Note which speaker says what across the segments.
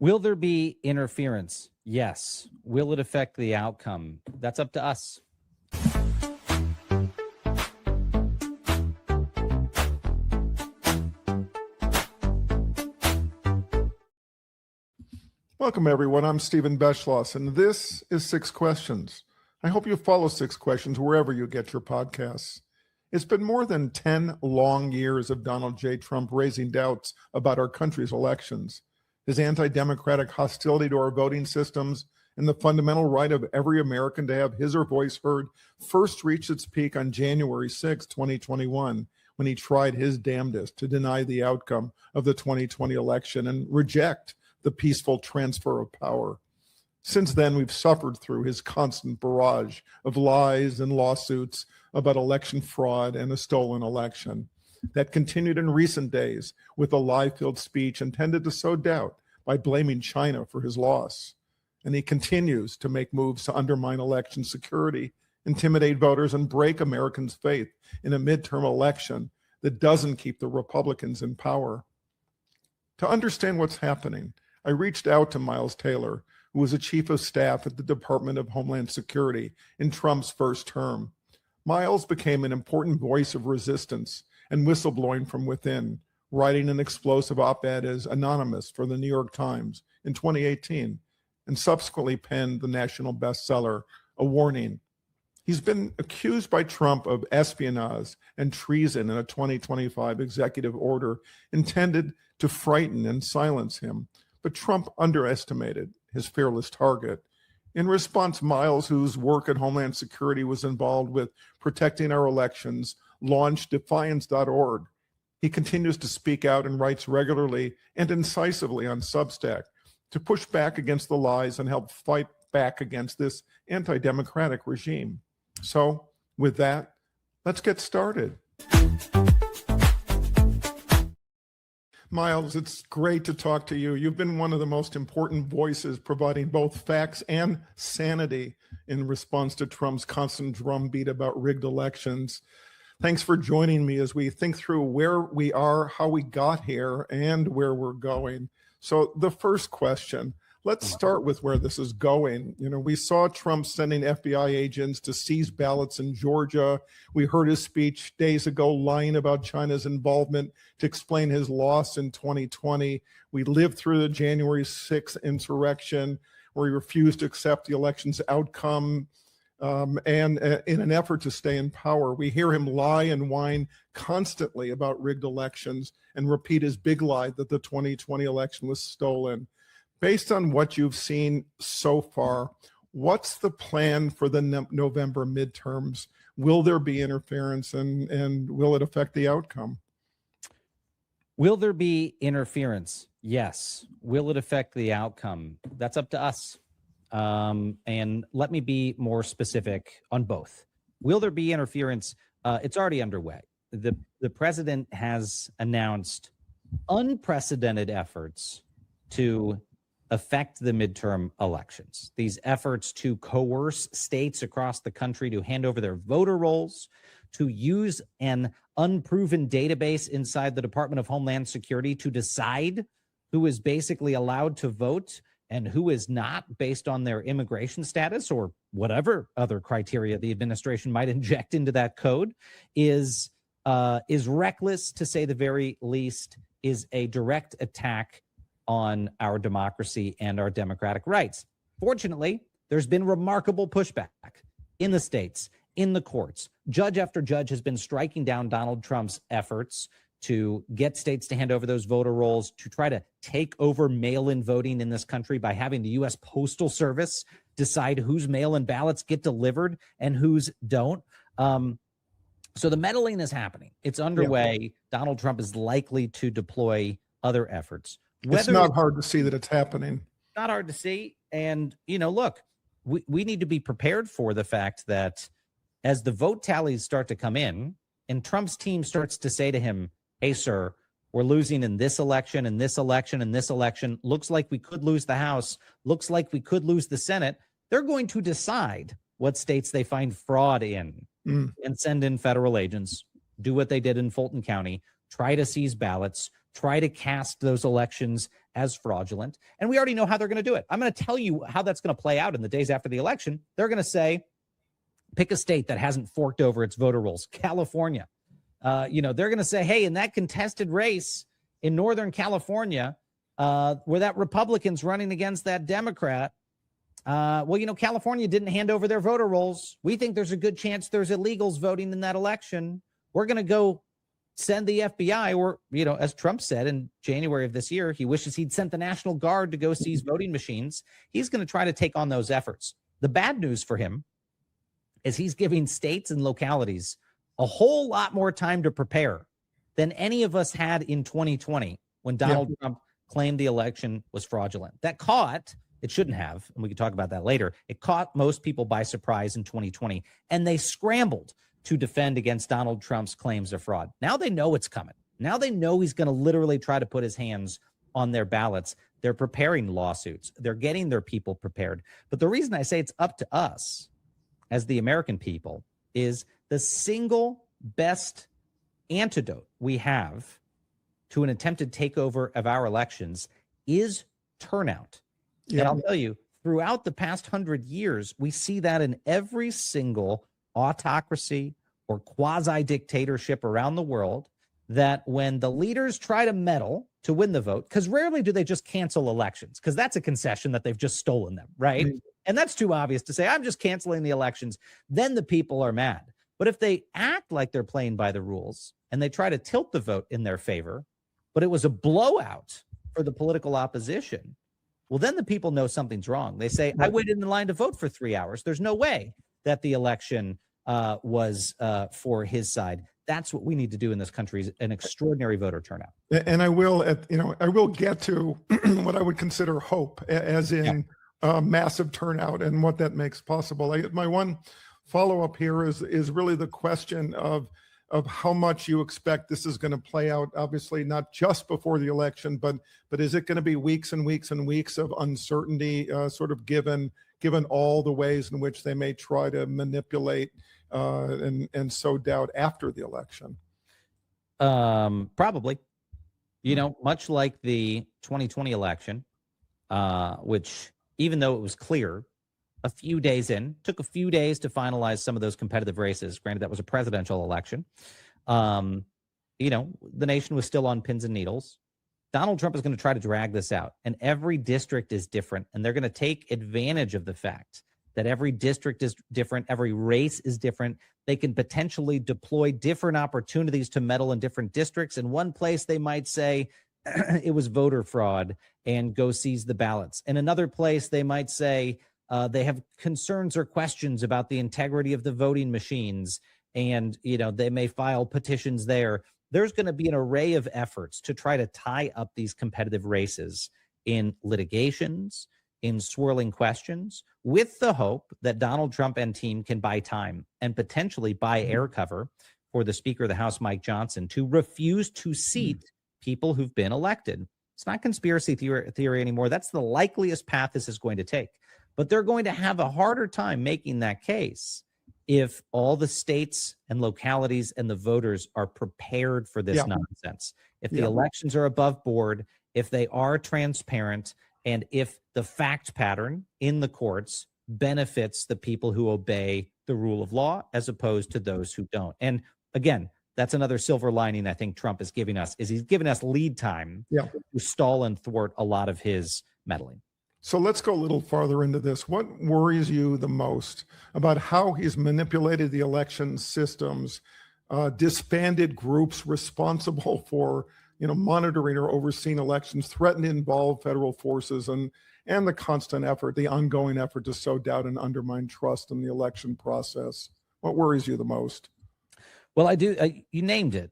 Speaker 1: Will there be interference? Yes. Will it affect the outcome? That's up to us.
Speaker 2: Welcome, everyone. I'm Stephen Beschloss, and this is Six Questions. I hope you follow Six Questions wherever you get your podcasts. It's been more than 10 long years of Donald J. Trump raising doubts about our country's elections. His anti-democratic hostility to our voting systems and the fundamental right of every American to have his or voice heard first reached its peak on January 6, 2021, when he tried his damnedest to deny the outcome of the 2020 election and reject the peaceful transfer of power. Since then, we've suffered through his constant barrage of lies and lawsuits about election fraud and a stolen election. That continued in recent days with a lie-filled speech intended to sow doubt by blaming China for his loss. And he continues to make moves to undermine election security, intimidate voters, and break Americans' faith in a midterm election that doesn't keep the Republicans in power. To understand what's happening, I reached out to Miles Taylor, who was a chief of staff at the Department of Homeland Security in Trump's first term. Miles became an important voice of resistance and whistleblowing from within, writing an explosive op-ed as anonymous for the New York Times in 2018, and subsequently penned the national bestseller, A Warning. He's been accused by Trump of espionage and treason in a 2025 executive order intended to frighten and silence him. But Trump underestimated his fearless target. In response, Miles, whose work at Homeland Security was involved with protecting our elections, launched defiance.org. He continues to speak out and writes regularly and incisively on Substack to push back against the lies and help fight back against this anti-democratic regime. So with that, let's get started. Miles, it's great to talk to you. You've been one of the most important voices providing both facts and sanity in response to Trump's constant drumbeat about rigged elections. Thanks for joining me as we think through where we are, how we got here, and where we're going. So the first question, let's start with where this is going. You know, we saw Trump sending FBI agents to seize ballots in Georgia. We heard his speech days ago lying about China's involvement to explain his loss in 2020. We lived through the January 6th insurrection where he refused to accept the election's outcome. And in an effort to stay in power, we hear him lie and whine constantly about rigged elections and repeat his big lie that the 2020 election was stolen. Based on what you've seen so far, what's the plan for the November midterms? Will there be interference and will it affect the outcome?
Speaker 1: Will there be interference? Yes. Will it affect the outcome? That's up to us. And let me be more specific on both. Will there be interference? It's already underway. The president has announced unprecedented efforts to affect the midterm elections. These efforts to coerce states across the country to hand over their voter rolls, to use an unproven database inside the Department of Homeland Security to decide who is basically allowed to vote and who is not based on their immigration status or whatever other criteria the administration might inject into that code is reckless, to say the very least, is a direct attack on our democracy and our democratic rights. Fortunately, there's been remarkable pushback in the states, in the courts. Judge after judge has been striking down Donald Trump's efforts to get states to hand over those voter rolls, to try to take over mail-in voting in this country by having the U.S. Postal Service decide whose mail-in ballots get delivered and whose don't. So the meddling is happening. It's underway. Yeah. Donald Trump is likely to deploy other efforts.
Speaker 2: It's not hard to see that it's happening.
Speaker 1: Not hard to see. And, you know, look, we need to be prepared for the fact that as the vote tallies start to come in and Trump's team starts to say to him, hey, sir, we're losing in this election, and this election, and this election. Looks like we could lose the House. Looks like we could lose the Senate. They're going to decide what states they find fraud in and send in federal agents, do what they did in Fulton County, try to seize ballots, try to cast those elections as fraudulent. And we already know how they're going to do it. I'm going to tell you how that's going to play out in the days after the election. They're going to say, pick a state that hasn't forked over its voter rolls, California. They're going to say, hey, in that contested race in Northern California, where that Republican's running against that Democrat, California didn't hand over their voter rolls. We think there's a good chance there's illegals voting in that election. We're going to go send the FBI, or, as Trump said in January of this year, he wishes he'd sent the National Guard to go seize voting machines. He's going to try to take on those efforts. The bad news for him is he's giving states and localities a whole lot more time to prepare than any of us had in 2020 when Donald Trump claimed the election was fraudulent. That caught, it shouldn't have, and we can talk about that later, it caught most people by surprise in 2020, and they scrambled to defend against Donald Trump's claims of fraud. Now they know it's coming. Now they know he's going to literally try to put his hands on their ballots. They're preparing lawsuits. They're getting their people prepared. But the reason I say it's up to us as the American people is the single best antidote we have to an attempted takeover of our elections is turnout. And I'll tell you, throughout the past 100 years, we see that in every single autocracy or quasi-dictatorship around the world, that when the leaders try to meddle to win the vote, because rarely do they just cancel elections, because that's a concession that they've just stolen them, right? And that's too obvious to say, I'm just canceling the elections. Then the people are mad. But if they act like they're playing by the rules and they try to tilt the vote in their favor, but it was a blowout for the political opposition, well, then the people know something's wrong. They say, I waited in line to vote for 3 hours. There's no way that the election was for his side. That's what we need to do in this country, is an extraordinary voter turnout.
Speaker 2: And I will, I will get to what I would consider hope, as in massive turnout and what that makes possible. My one follow-up here is really the question of how much you expect this is going to play out. Obviously, not just before the election, but is it going to be weeks and weeks and weeks of uncertainty, sort of given all the ways in which they may try to manipulate and sow doubt after the election?
Speaker 1: Probably. Much like the 2020 election, which, even though it was clear a few days in, took a few days to finalize some of those competitive races. Granted, that was a presidential election. The nation was still on pins and needles. Donald Trump is going to try to drag this out, and every district is different, and they're going to take advantage of the fact that every district is different, every race is different. They can potentially deploy different opportunities to meddle in different districts. In one place, they might say it was voter fraud and go seize the ballots. In another place, they might say they have concerns or questions about the integrity of the voting machines, and they may file petitions there. There's going to be an array of efforts to try to tie up these competitive races in litigations, in swirling questions, with the hope that Donald Trump and team can buy time and potentially buy air cover for the Speaker of the House, Mike Johnson, to refuse to seat people who've been elected. It's not conspiracy theory anymore. That's the likeliest path this is going to take. But they're going to have a harder time making that case if all the states and localities and the voters are prepared for this nonsense. If the elections are above board, if they are transparent, and if the fact pattern in the courts benefits the people who obey the rule of law as opposed to those who don't. And again, that's another silver lining I think Trump is giving us, is he's giving us lead time to stall and thwart a lot of his meddling.
Speaker 2: So let's go a little farther into this. What worries you the most about how he's manipulated the election systems, disbanded groups responsible for monitoring or overseeing elections, threatened to involve federal forces, and the constant effort, the ongoing effort to sow doubt and undermine trust in the election process? What worries you the most?
Speaker 1: Well, I do. You named it.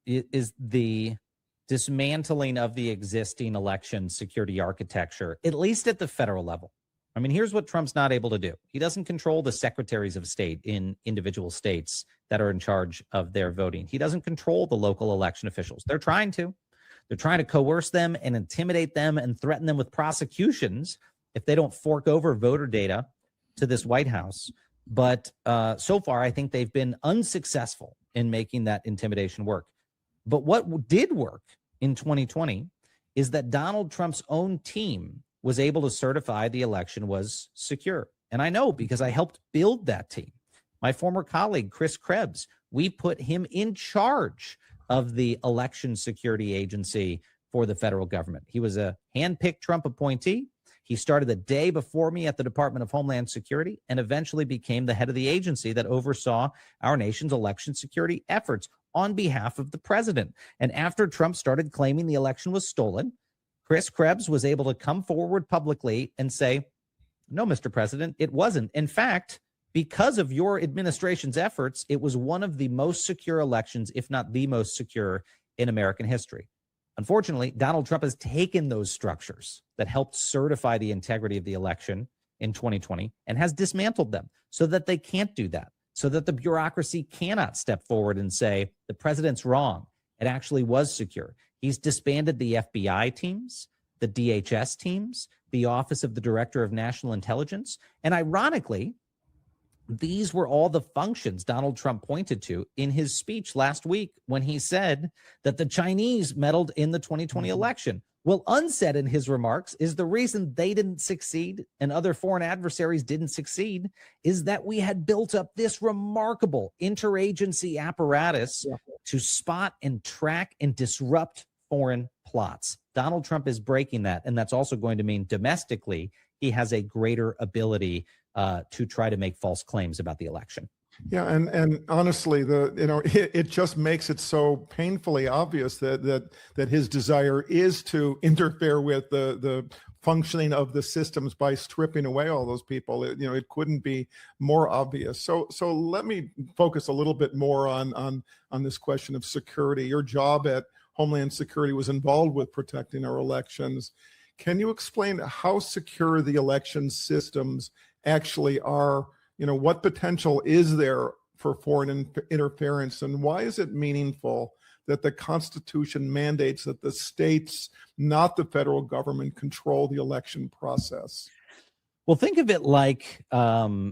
Speaker 1: It is the dismantling of the existing election security architecture, at least at the federal level. I mean, here's what Trump's not able to do. He doesn't control the secretaries of state in individual states that are in charge of their voting. He doesn't control the local election officials. They're trying to. They're trying to coerce them and intimidate them and threaten them with prosecutions if they don't fork over voter data to this White House. But so far, I think they've been unsuccessful in making that intimidation work. But what did work in 2020 is that Donald Trump's own team was able to certify the election was secure. And I know because I helped build that team. My former colleague, Chris Krebs, we put him in charge of the election security agency for the federal government. He was a handpicked Trump appointee. He started the day before me at the Department of Homeland Security and eventually became the head of the agency that oversaw our nation's election security efforts on behalf of the president. And after Trump started claiming the election was stolen, Chris Krebs was able to come forward publicly and say, no, Mr. President, it wasn't. In fact, because of your administration's efforts, it was one of the most secure elections, if not the most secure in American history. Unfortunately, Donald Trump has taken those structures that helped certify the integrity of the election in 2020 and has dismantled them so that they can't do that, so that the bureaucracy cannot step forward and say, the president's wrong. It actually was secure. He's disbanded the FBI teams, the DHS teams, the Office of the Director of National Intelligence. And ironically, these were all the functions Donald Trump pointed to in his speech last week when he said that the Chinese meddled in the 2020 election. Well, unsaid in his remarks is the reason they didn't succeed and other foreign adversaries didn't succeed is that we had built up this remarkable interagency apparatus to spot and track and disrupt foreign plots. Donald Trump is breaking that, and that's also going to mean domestically he has a greater ability to try to make false claims about the election.
Speaker 2: Yeah, and honestly, it just makes it so painfully obvious that his desire is to interfere with the functioning of the systems by stripping away all those people. It couldn't be more obvious. So let me focus a little bit more on this question of security. Your job at Homeland Security was involved with protecting our elections. Can you explain how secure the election systems actually are? What potential is there for foreign interference, and why is it meaningful that the Constitution mandates that the states, not the federal government, control the election process?
Speaker 1: Well, think of it like a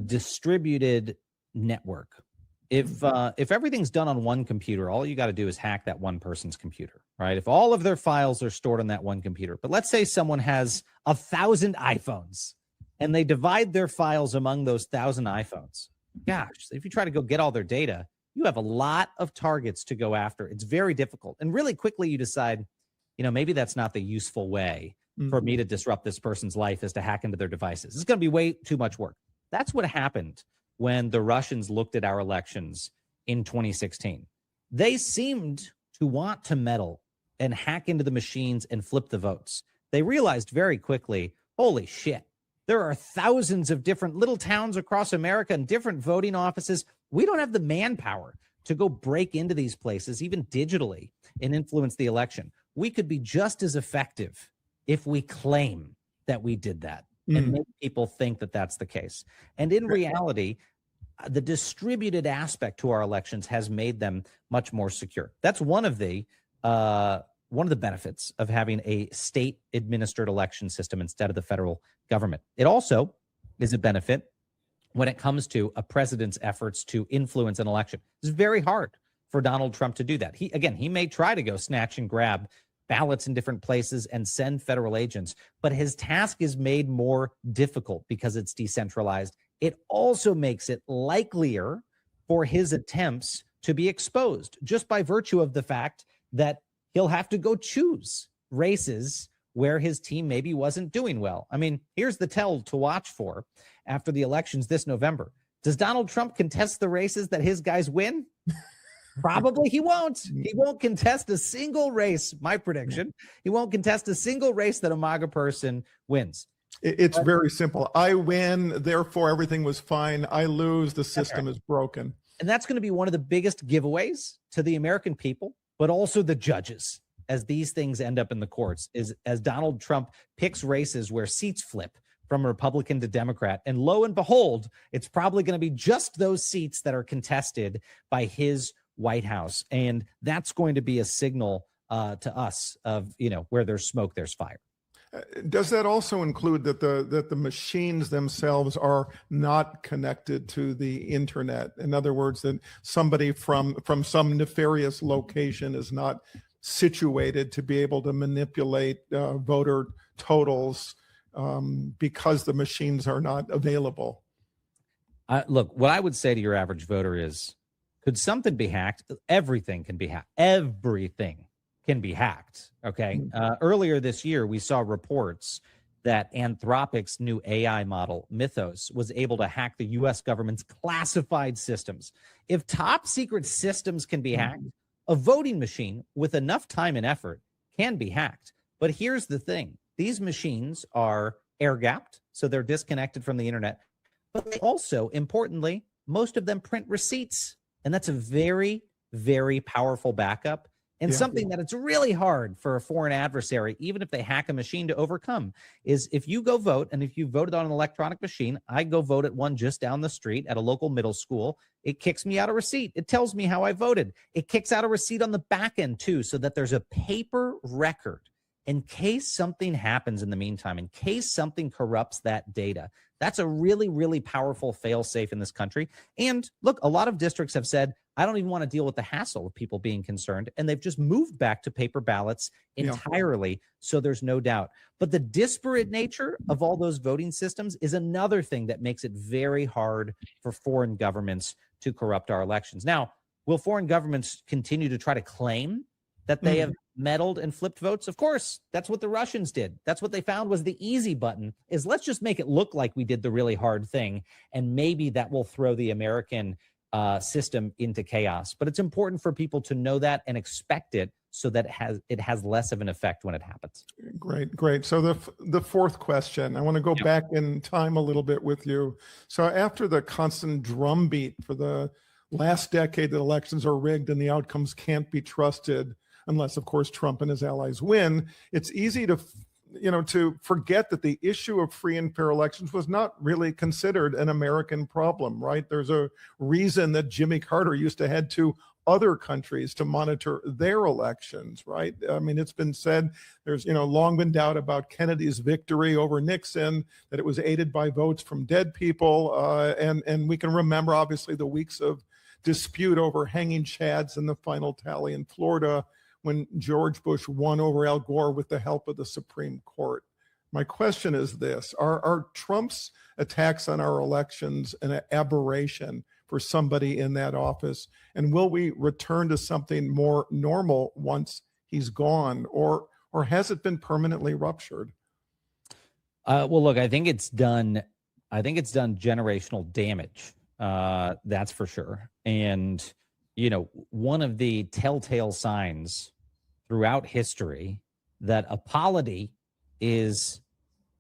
Speaker 1: distributed network. If everything's done on one computer, all you got to do is hack that one person's computer, right? If all of their files are stored on that one computer, but let's say someone has 1,000 iPhones and they divide their files among those 1,000 iPhones. Gosh, if you try to go get all their data, you have a lot of targets to go after. It's very difficult. And really quickly you decide, maybe that's not the useful way for me to disrupt this person's life is to hack into their devices. It's going to be way too much work. That's what happened when the Russians looked at our elections in 2016. They seemed to want to meddle and hack into the machines and flip the votes. They realized very quickly, holy shit, there are thousands of different little towns across America and different voting offices. We don't have the manpower to go break into these places, even digitally, and influence the election. We could be just as effective if we claim that we did that and make people think that that's the case. And in reality, the distributed aspect to our elections has made them much more secure. That's one of the benefits of having a state-administered election system instead of the federal government. It also is a benefit when it comes to a president's efforts to influence an election. It's very hard for Donald Trump to do that. He may try to go snatch and grab ballots in different places and send federal agents, but his task is made more difficult because it's decentralized. It also makes it likelier for his attempts to be exposed just by virtue of the fact that he'll have to go choose races where his team maybe wasn't doing well. I mean, here's the tell to watch for after the elections this November. Does Donald Trump contest the races that his guys win? Probably he won't. He won't contest a single race, my prediction. He won't contest a single race that a MAGA person wins.
Speaker 2: It's very simple. I win, therefore everything was fine. I lose, the system is broken.
Speaker 1: And that's going to be one of the biggest giveaways to the American people, but also the judges as these things end up in the courts, is as Donald Trump picks races where seats flip from Republican to Democrat. And lo and behold, it's probably going to be just those seats that are contested by his White House. And that's going to be a signal to us of, where there's smoke, there's fire.
Speaker 2: Does that also include that the machines themselves are not connected to the internet? In other words, that somebody from some nefarious location is not situated to be able to manipulate voter totals because the machines are not available?
Speaker 1: Look, what I would say to your average voter is, could something be hacked? Everything can be hacked. Everything can be hacked. Okay. Earlier this year, we saw reports that Anthropic's new AI model, Mythos, was able to hack the U.S. government's classified systems. If top secret systems can be hacked, a voting machine with enough time and effort can be hacked. But here's the thing. These machines are air-gapped, so they're disconnected from the internet. But they also, importantly, most of them print receipts. And that's a very, very powerful backup. And something that it's really hard for a foreign adversary, even if they hack a machine, to overcome, is if you go vote, and if you voted on an electronic machine, I go vote at one just down the street at a local middle school, it kicks me out a receipt. It tells me how I voted. It kicks out a receipt on the back end too, so that there's a paper record in case something happens in the meantime, in case something corrupts that data. That's a really, really powerful fail-safe in this country. And look, a lot of districts have said, I don't even want to deal with the hassle of people being concerned. And they've just moved back to paper ballots entirely. So there's no doubt. But the disparate nature of all those voting systems is another thing that makes it very hard for foreign governments to corrupt our elections. Now, will foreign governments continue to try to claim that they have meddled and flipped votes? Of course, that's what the Russians did. That's what they found was the easy button, is let's just make it look like we did the really hard thing. And maybe that will throw the American system into chaos. But it's important for people to know that and expect it, so that it has less of an effect when it happens.
Speaker 2: Great. So the fourth question, I want to go back in time a little bit with you. So after the constant drumbeat for the last decade that elections are rigged and the outcomes can't be trusted, unless, of course, Trump and his allies win, it's easy to forget that the issue of free and fair elections was not really considered an American problem, right? There's a reason that Jimmy Carter used to head to other countries to monitor their elections, right? I mean, it's been said, there's, long been doubt about Kennedy's victory over Nixon, that it was aided by votes from dead people. And we can remember, obviously, the weeks of dispute over hanging chads in the final tally in Florida, when George Bush won over Al Gore with the help of the Supreme Court. My question is this: Are Trump's attacks on our elections an aberration for somebody in that office? And will we return to something more normal once he's gone, or has it been permanently ruptured?
Speaker 1: Well, look, I think it's done generational damage. That's for sure. And one of the telltale signs throughout history that a polity is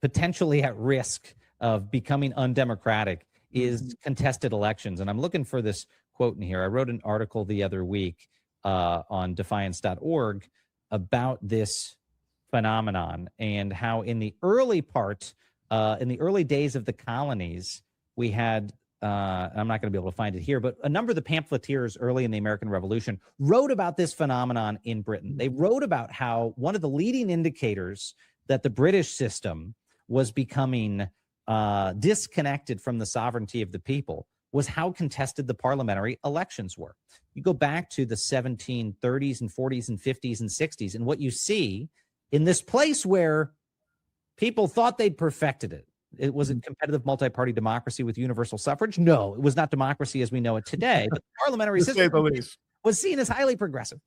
Speaker 1: potentially at risk of becoming undemocratic is contested elections. And I'm looking for this quote in here. I wrote an article the other week on defiance.org about this phenomenon, and how in the early days of the colonies, we had I'm not going to be able to find it here, but a number of the pamphleteers early in the American Revolution wrote about this phenomenon in Britain. They wrote about how one of the leading indicators that the British system was becoming disconnected from the sovereignty of the people was how contested the parliamentary elections were. You go back to the 1730s and 40s and 50s and 60s, and what you see in this place where people thought they'd perfected it. It was a competitive multi-party democracy with universal suffrage. No, it was not democracy as we know it today. But the parliamentary system was seen as highly progressive.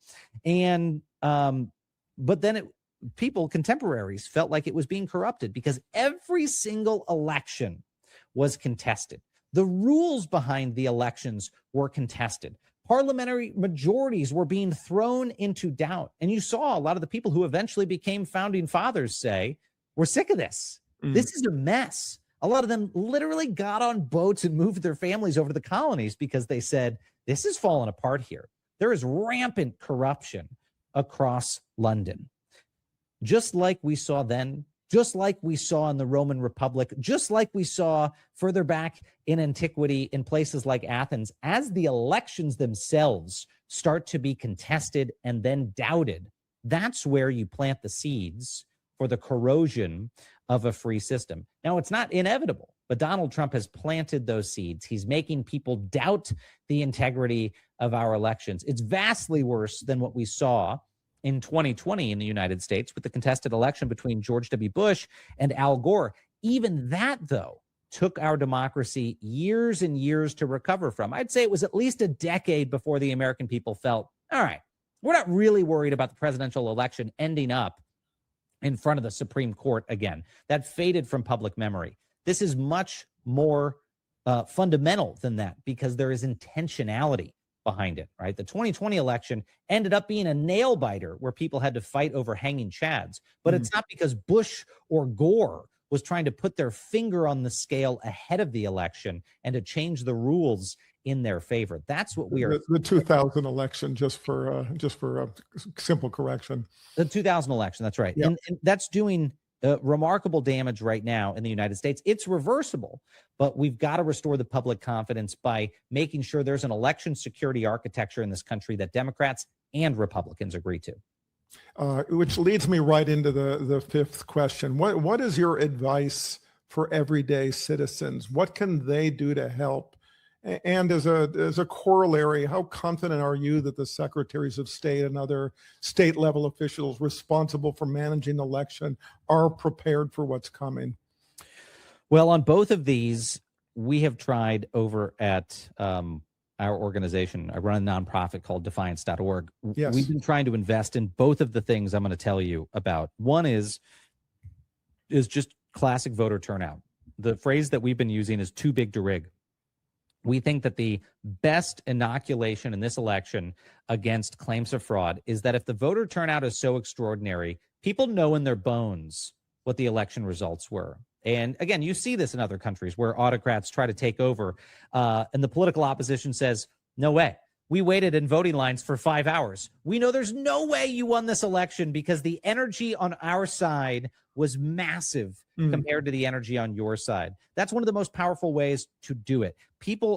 Speaker 1: And but then contemporaries felt like it was being corrupted, because every single election was contested. The rules behind the elections were contested. Parliamentary majorities were being thrown into doubt. And you saw a lot of the people who eventually became founding fathers say, we're sick of this. This is a mess. A lot of them literally got on boats and moved their families over to the colonies because they said, this is falling apart here. There is rampant corruption across London. Just like we saw then, just like we saw in the Roman Republic, just like we saw further back in antiquity in places like Athens, as the elections themselves start to be contested and then doubted, that's where you plant the seeds for the corrosion of a free system. Now, it's not inevitable, but Donald Trump has planted those seeds. He's making people doubt the integrity of our elections. It's vastly worse than what we saw in 2020 in the United States with the contested election between George W. Bush and Al Gore. Even that, though, took our democracy years and years to recover from. I'd say it was at least a decade before the American people felt, all right, we're not really worried about the presidential election ending up in front of the Supreme Court again. That faded from public memory. This is much more fundamental than that because there is intentionality behind it, right? The 2020 election ended up being a nail biter where people had to fight over hanging chads, but it's not because Bush or Gore was trying to put their finger on the scale ahead of the election and to change the rules in their favor. That's what we are.
Speaker 2: The 2000 election, just for a simple correction.
Speaker 1: The 2000 election, that's right.
Speaker 2: Yep.
Speaker 1: And that's doing remarkable damage right now in the United States. It's reversible, but we've got to restore the public confidence by making sure there's an election security architecture in this country that Democrats and Republicans agree to.
Speaker 2: Which leads me right into the fifth question. What is your advice for everyday citizens? What can they do to help? And as a corollary, how confident are you that the secretaries of state and other state level officials responsible for managing the election are prepared for what's coming?
Speaker 1: Well, on both of these, we have tried over at our organization. I run a nonprofit called defiance.org.
Speaker 2: Yes.
Speaker 1: We've been trying to invest in both of the things I'm going to tell you about. One is just classic voter turnout. The phrase that we've been using is too big to rig. We think that the best inoculation in this election against claims of fraud is that if the voter turnout is so extraordinary, people know in their bones what the election results were. And again, you see this in other countries where autocrats try to take over and the political opposition says, no way. We waited in voting lines for 5 hours. We know there's no way you won this election because the energy on our side was massive compared to the energy on your side. That's one of the most powerful ways to do it.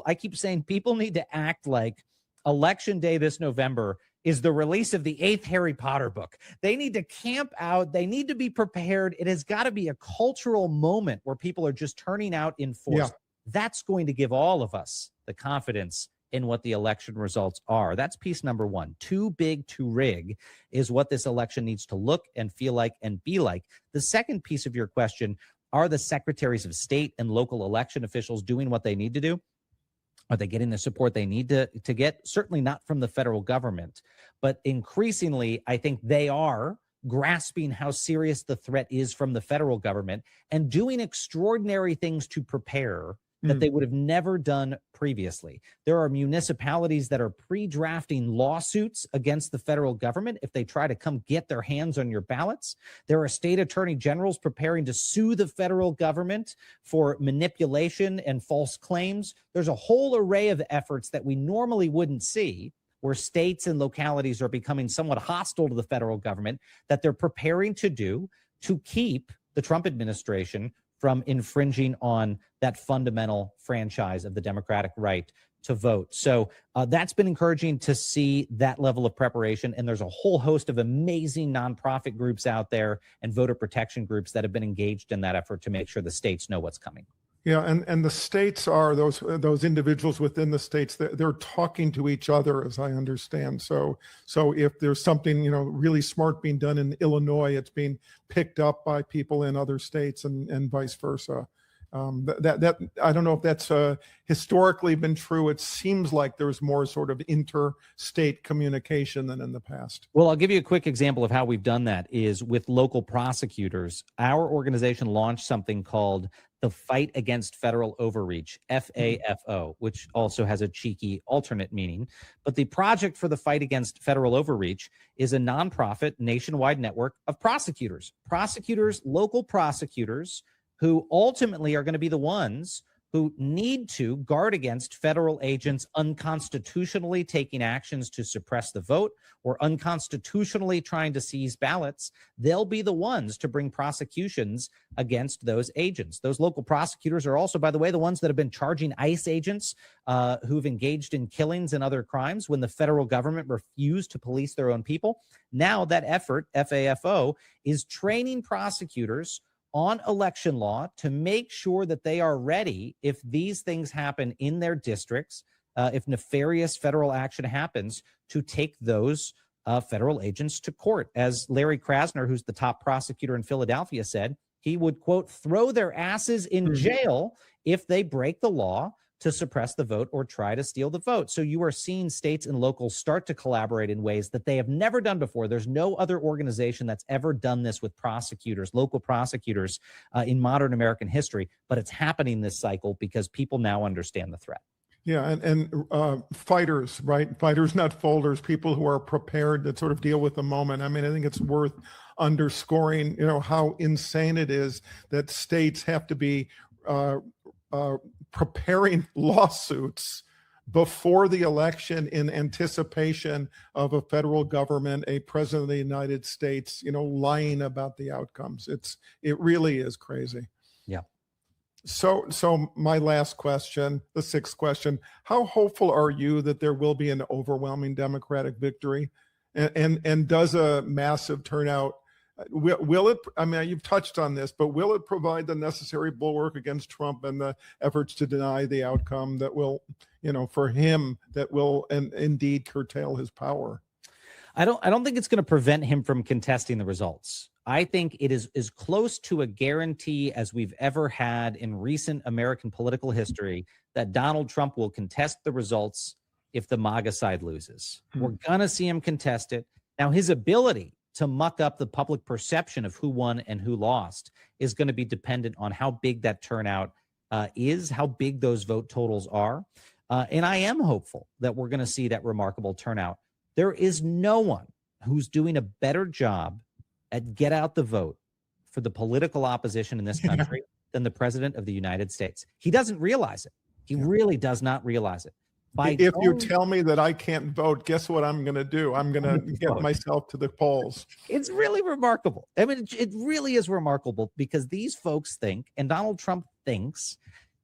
Speaker 1: I keep saying people need to act like Election Day this November is the release of the 8th Harry Potter book. They need to camp out. They need to be prepared. It has got to be a cultural moment where people are just turning out in force.
Speaker 2: Yeah.
Speaker 1: That's going to give all of us the confidence in what the election results are. That's piece number one. Too big to rig is what this election needs to look and feel like and be like. The second piece of your question, are the secretaries of state and local election officials doing what they need to do? Are they getting the support they need to get? Certainly not from the federal government, but increasingly, I think they are grasping how serious the threat is from the federal government and doing extraordinary things to prepare that they would have never done previously. There are municipalities that are pre-drafting lawsuits against the federal government if they try to come get their hands on your ballots. There are state attorney generals preparing to sue the federal government for manipulation and false claims. There's a whole array of efforts that we normally wouldn't see where states and localities are becoming somewhat hostile to the federal government that they're preparing to do to keep the Trump administration from infringing on that fundamental franchise of the democratic right to vote. So that's been encouraging to see that level of preparation. And there's a whole host of amazing nonprofit groups out there and voter protection groups that have been engaged in that effort to make sure the states know what's coming.
Speaker 2: Yeah, and the states are those individuals within the states that they're talking to each other, as I understand. So if there's something really smart being done in Illinois, it's being picked up by people in other states and vice versa. That I don't know if that's historically been true. It seems like there's more sort of interstate communication than in the past.
Speaker 1: Well, I'll give you a quick example of how we've done that is with local prosecutors. Our organization launched something called the Fight Against Federal Overreach, FAFO, which also has a cheeky alternate meaning. But the Project for the Fight Against Federal Overreach is a nonprofit nationwide network of prosecutors, local prosecutors, who ultimately are going to be the ones who need to guard against federal agents unconstitutionally taking actions to suppress the vote or unconstitutionally trying to seize ballots. They'll be the ones to bring prosecutions against those agents. Those local prosecutors are also, by the way, the ones that have been charging ICE agents who've engaged in killings and other crimes when the federal government refused to police their own people. Now that effort, FAFO, is training prosecutors on election law to make sure that they are ready if these things happen in their districts, if nefarious federal action happens, to take those federal agents to court. As Larry Krasner, who's the top prosecutor in Philadelphia, said, he would, quote, throw their asses in jail if they break the law to suppress the vote or try to steal the vote. So you are seeing states and locals start to collaborate in ways that they have never done before. There's no other organization that's ever done this with prosecutors, local prosecutors in modern American history, but it's happening this cycle because people now understand the threat.
Speaker 2: Yeah, and fighters, right? Fighters, not folders, people who are prepared to sort of deal with the moment. I mean, I think it's worth underscoring, how insane it is that states have to be preparing lawsuits before the election in anticipation of a federal government, a president of the United States, lying about the outcomes. It really is crazy.
Speaker 1: Yeah.
Speaker 2: So my last question, the sixth question, how hopeful are you that there will be an overwhelming Democratic victory? And does a massive turnout, will it, I mean, you've touched on this, but will it provide the necessary bulwark against Trump and the efforts to deny the outcome that will, for him, that will indeed curtail his power?
Speaker 1: I don't think it's going to prevent him from contesting the results. I think it is as close to a guarantee as we've ever had in recent American political history that Donald Trump will contest the results if the MAGA side loses. We're going to see him contest it. Now, his ability to muck up the public perception of who won and who lost is going to be dependent on how big that turnout is, how big those vote totals are. And I am hopeful that we're going to see that remarkable turnout. There is no one who's doing a better job at get out the vote for the political opposition in this country than the president of the United States. He doesn't realize it. He really does not realize it.
Speaker 2: If you tell me that I can't vote, guess what I'm going to do? I'm going to get myself to the polls.
Speaker 1: It's really remarkable. I mean, it really is remarkable because these folks think, and Donald Trump thinks,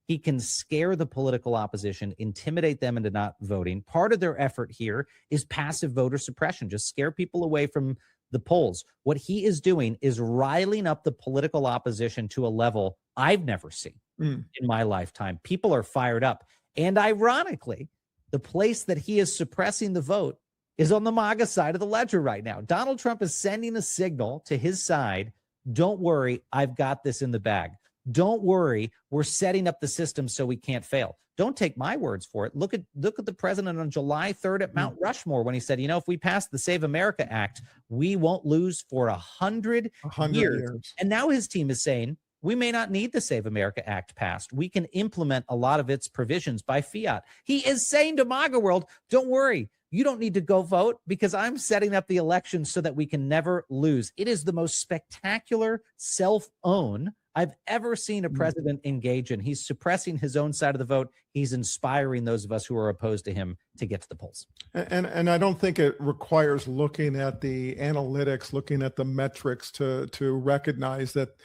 Speaker 1: he can scare the political opposition, intimidate them into not voting. Part of their effort here is passive voter suppression, just scare people away from the polls. What he is doing is riling up the political opposition to a level I've never seen in my lifetime. People are fired up. And ironically, the place that he is suppressing the vote is on the MAGA side of the ledger right now. Donald Trump is sending a signal to his side. Don't worry, I've got this in the bag. Don't worry, we're setting up the system so we can't fail. Don't take my words for it. Look at the president on July 3rd at Mount Rushmore when he said, if we pass the Save America Act, we won't lose for 100 years. And now his team is saying, we may not need the Save America Act passed. We can implement a lot of its provisions by fiat. He is saying to MAGA world, don't worry, you don't need to go vote because I'm setting up the election so that we can never lose. It is the most spectacular self-own I've ever seen a president engage in. He's suppressing his own side of the vote. He's inspiring those of us who are opposed to him to get to the polls.
Speaker 2: And I don't think it requires looking at the analytics, looking at the metrics to recognize that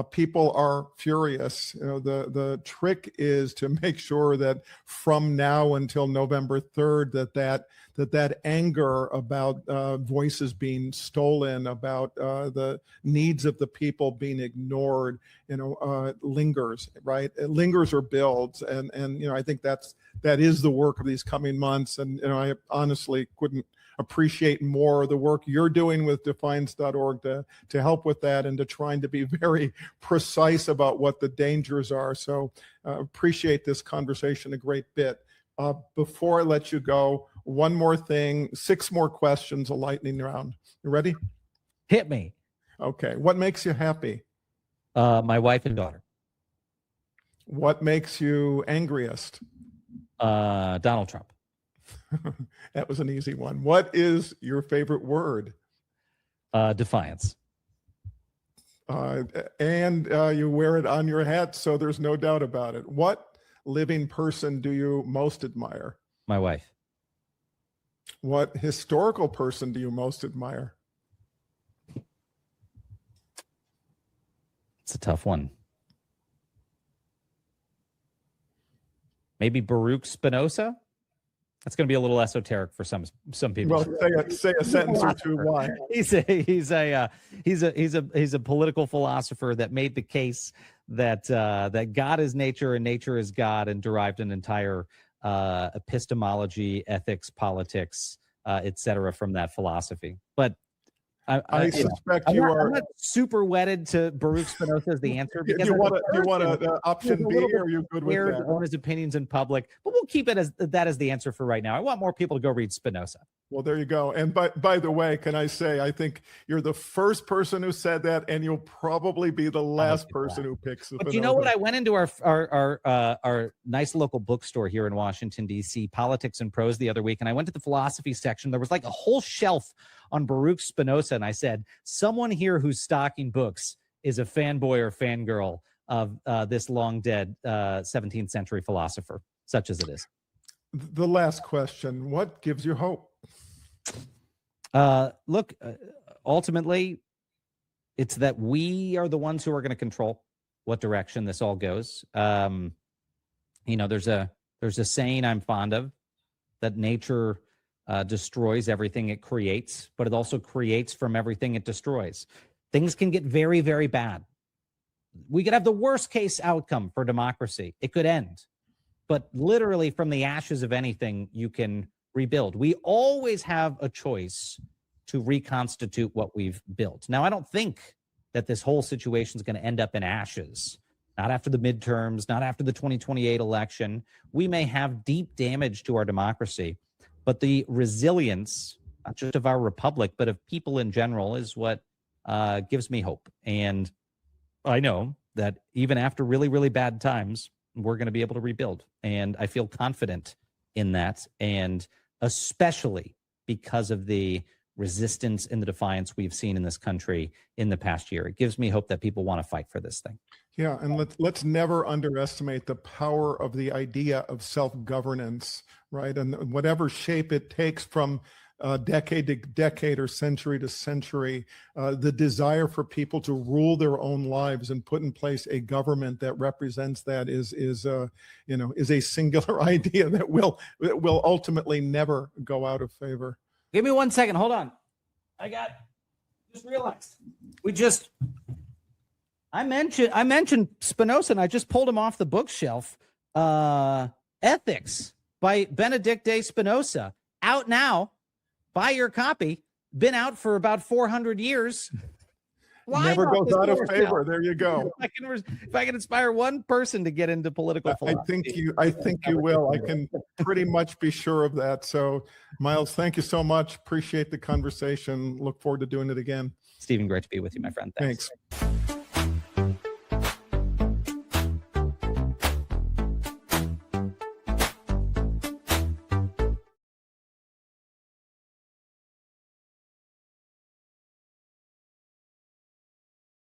Speaker 2: people are furious. The trick is to make sure that from now until November 3rd, that anger about voices being stolen, about the needs of the people being ignored, lingers, right? It lingers or builds, and I think that is the work of these coming months. And I honestly couldn't appreciate more the work you're doing with defiance.org to help with that and to trying to be very precise about what the dangers are. So appreciate this conversation a great bit. Before I let you go, one more thing, 6 more questions, a lightning round. You ready?
Speaker 1: Hit me.
Speaker 2: Okay. What makes you happy?
Speaker 1: My wife and daughter.
Speaker 2: What makes you angriest?
Speaker 1: Donald Trump.
Speaker 2: That was an easy one. What is your favorite word?
Speaker 1: Defiance.
Speaker 2: And you wear it on your hat, so there's no doubt about it. What living person do you most admire?
Speaker 1: My wife.
Speaker 2: What historical person do you most admire?
Speaker 1: It's a tough one. Maybe Baruch Spinoza. That's going to be a little esoteric for some people.
Speaker 2: Well, say a sentence or two. Why?
Speaker 1: He's a political philosopher that made the case that that God is nature and nature is God, and derived an entire epistemology, ethics, politics, etc. from that philosophy. But
Speaker 2: I suspect you are.
Speaker 1: I'm not super wedded to Baruch Spinoza as the answer.
Speaker 2: Do you want option B, or are you good with that?
Speaker 1: On his opinions in public, but we'll keep it as that as the answer for right now. I want more people to go read Spinoza.
Speaker 2: Well, there you go. And by the way, can I say, I think you're the first person who said that, and you'll probably be the last person who picks Spinoza.
Speaker 1: But you know what? I went into our nice local bookstore here in Washington, D.C., Politics and Prose, the other week, and I went to the philosophy section. There was like a whole shelf on Baruch Spinoza, and I said, someone here who's stocking books is a fanboy or fangirl of this long dead 17th century philosopher, such as it is.
Speaker 2: The last question: what gives you hope?
Speaker 1: Look, ultimately, it's that we are the ones who are going to control what direction this all goes. There's a saying I'm fond of, that nature destroys everything it creates, but it also creates from everything it destroys. Things can get very, very bad. We could have the worst case outcome for democracy. It could end. But literally from the ashes of anything, you can rebuild. We always have a choice to reconstitute what we've built. Now, I don't think that this whole situation is going to end up in ashes. Not after the midterms, not after the 2028 election. We may have deep damage to our democracy, but the resilience, not just of our republic, but of people in general, is what gives me hope. And I know that even after really, really bad times, we're going to be able to rebuild. And I feel confident in that. And especially because of the resistance and the defiance we've seen in this country in the past year. It gives me hope that people want to fight for this thing.
Speaker 2: Yeah, and let's never underestimate the power of the idea of self-governance, right? And whatever shape it takes, from decade to decade or century to century, the desire for people to rule their own lives and put in place a government that represents that is a singular idea that will ultimately never go out of favor.
Speaker 1: Give me 1 second. Hold on. Just realized I mentioned Spinoza, and I just pulled him off the bookshelf. Ethics by Benedict de Spinoza, out now. Buy your copy. Been out for about 400 years.
Speaker 2: Never goes out of favor. There you go.
Speaker 1: If I can inspire one person to get into political philosophy,
Speaker 2: I think you will. I can pretty much be sure of that. So, Miles, thank you so much. Appreciate the conversation. Look forward to doing it again.
Speaker 1: Stephen, great to be with you, my friend. Thanks.